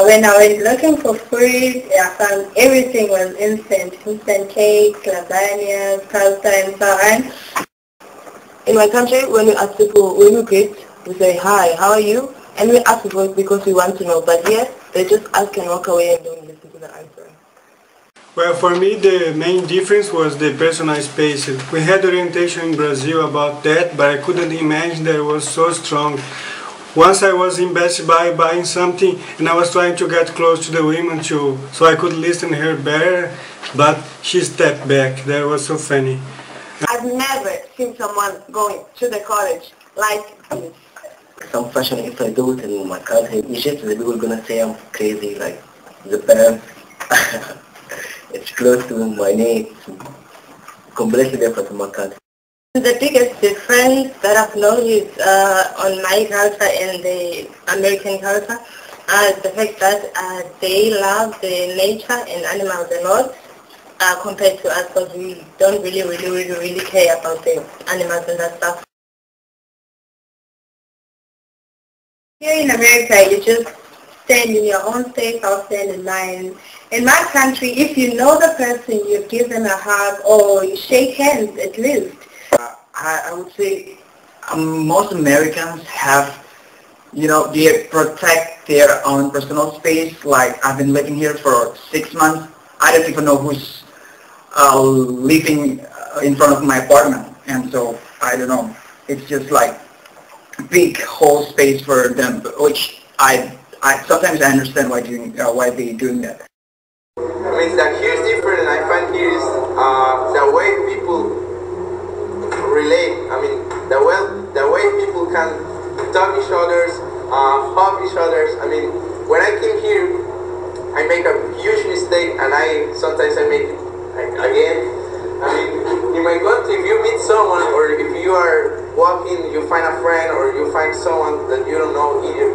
When I went looking for food, I found everything was instant cakes, lasagna, pasta, and so on. In my country, when we ask people, when we greet, we say, "Hi, how are you?" And we ask people because we want to know. But here, they just ask and walk away and don't listen to the answer. Well, for me, the main difference was the personal space. We had orientation in Brazil about that, but I couldn't imagine that it was so strong. Once I was in Best Buy buying something, and I was trying to get close to the women so I could listen to her better, but she stepped back. That was so funny. I've never seen someone going to the college like this. Some fashion, if I do it in my country, it's just the people gonna say I'm crazy, like the pants. It's close to my knee. It's completely different from my country. The biggest difference that I've noticed on my culture and the American culture is the fact that they love the nature and animals a lot compared to us, because we don't really care about the animals and that stuff. Here in America, you just stand in your own space or stand in line. In my country, if you know the person, you give them a hug or you shake hands at least. I would say most Americans have, they protect their own personal space. Like, I've been living here for 6 months. I don't even know who's living in front of my apartment. And so, I don't know. It's just like a big whole space for them, which I sometimes I understand why they're doing that. I mean, that here is different, and I find here is the way people relate. I mean, the way people can talk each others, hug each others. I mean, when I came here, I make a huge mistake, and sometimes I make it again. I mean, in my country, if you meet someone, or if you are walking, you find a friend, or you find someone that you don't know either.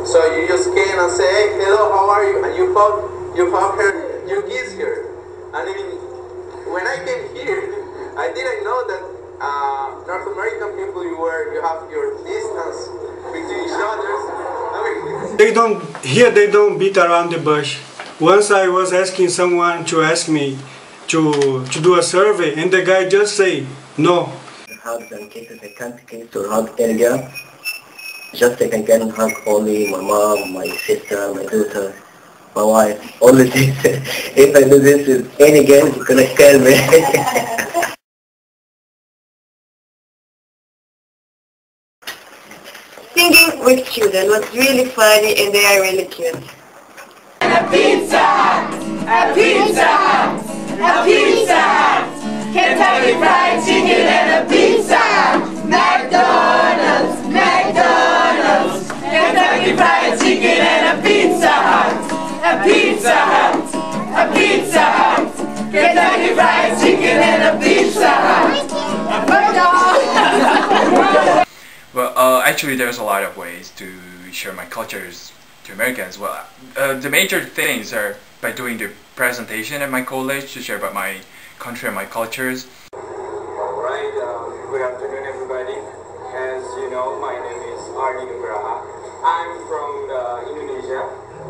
So you just came and say, "Hey, hello, how are you?" And you hug her, you kiss her. And I mean, when I came here, I didn't know that North American people, you have your distance between each other. I mean, they don't beat around the bush. Once I was asking someone to ask me to do a survey, and the guy just say no. Hugs and kisses, I can't kiss or hug any girl. Just I can hug only my mom, my sister, my daughter, my wife. Only this. If I do this with any girl, it's gonna scare me. Singing with children was really funny and they are really cute. And a Pizza Hut! A Pizza Hut! A Pizza Hut! Kentucky Fried Chicken and a Pizza Hut! McDonald's! McDonald's! Kentucky Fried Chicken and a Pizza Hut! A Pizza Hut! A Pizza Hut! Kentucky Fried Chicken and a Pizza Hut! Well, actually there's a lot of ways to share my cultures to Americans. Well, the major things are by doing the presentation at my college to share about my country and my cultures. Alright, good afternoon everybody. As you know, my name is Ardi Nugraha. I'm from Indonesia,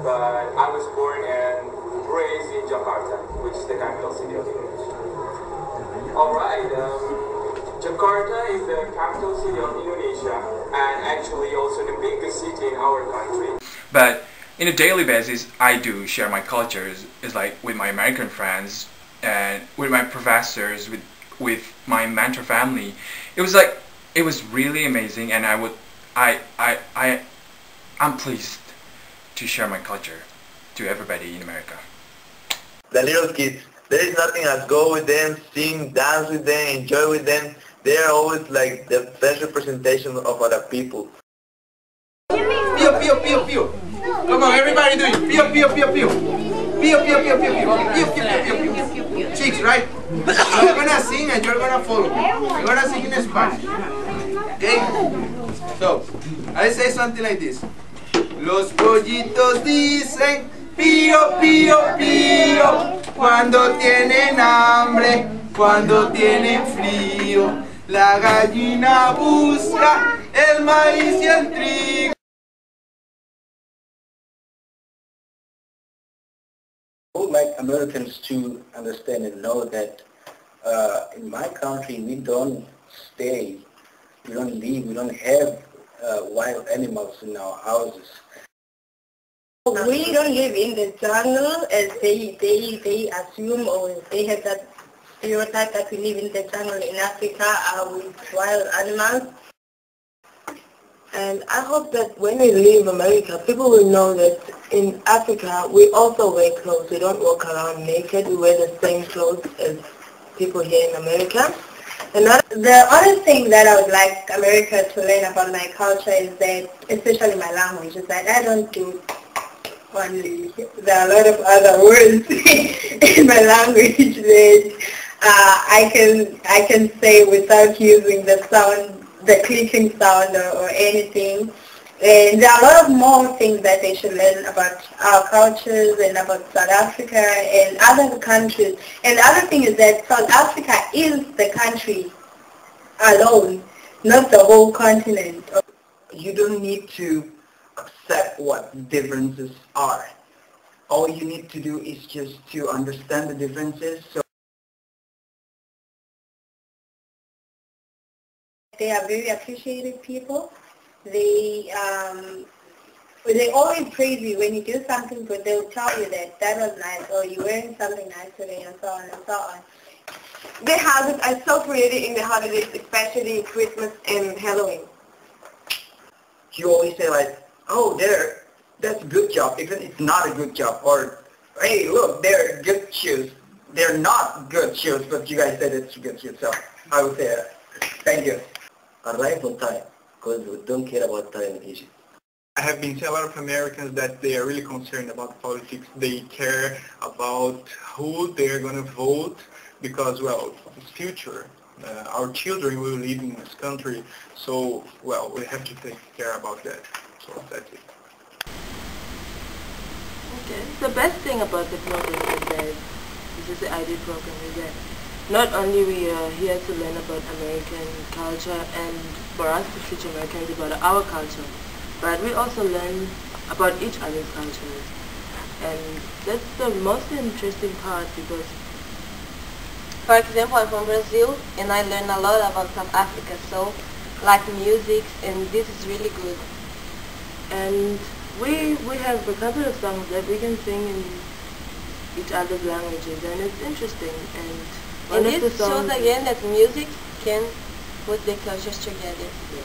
but I was born and raised in Jakarta, which is the capital city of Indonesia. Alright, Jakarta is the capital city of Indonesia, and actually also the biggest city in our country. But in a daily basis, I do share my cultures. It's like with my American friends and with my professors, with my mentor family. It was really amazing, and I'm pleased to share my culture to everybody in America. The little kids, there is nothing as go with them, sing, dance with them, enjoy with them. They are always like the best representation of other people. Pio, pio, pio, pio. Come on, everybody do it. Pio, pio, pio, pio. Pio, pio, pio, pio, pio. Pio, pio, pio, pio, pio. Chicks, right? You're gonna sing and you're gonna follow. You're gonna sing in Spanish. Okay? So, I say something like this. Los pollitos dicen pío, pío, pío, cuando tienen hambre, cuando tienen frío. La gallina busca el maíz y el trigo. I would like Americans to understand and know that in my country we don't stay, we don't live, we don't have wild animals in our houses. We don't live in the jungle as they assume, or they have that stereotype that we live in the jungle in Africa with wild animals. And I hope that when we leave America, people will know that in Africa we also wear clothes. We don't walk around naked. We wear the same clothes as people here in America. And the other thing that I would like America to learn about my culture is that, especially my language, is that I don't do only, there are a lot of other words in my language that I can say without using the sound, the clicking sound or anything. And there are a lot of more things that they should learn about our cultures and about South Africa and other countries. And the other thing is that South Africa is the country alone, not the whole continent. You don't need to accept what differences are. All you need to do is just to understand the differences. So they are very appreciative people. They always praise you when you do something good. They'll tell you that was nice, or you're wearing something nice today, and so on and so on. Their houses are so creative in the holidays, especially Christmas and Halloween. you always say like, oh, that's a good job, even if it's not a good job. Or, hey, look, they're good shoes. They're not good shoes, but you guys said it's good shoes. So I would say thank you. Arrive on time, because we don't care about time in Egypt. I have been telling a lot of Americans that they are really concerned about politics. They care about who they're going to vote because, well, it's future. Our children will live in this country, so, well, we have to take care about that. So that's it. Okay. The best thing about the program is that, this is the ID program, is that not only we are here to learn about American culture and for us to teach Americans about our culture, but we also learn about each other's cultures. And that's the most interesting part because, for example, I'm from Brazil and I learn a lot about South Africa, so like music, and this is really good. And we have a couple of songs that we can sing in each other's languages, and it's interesting. And it shows again that music can put the cultures together. Yeah.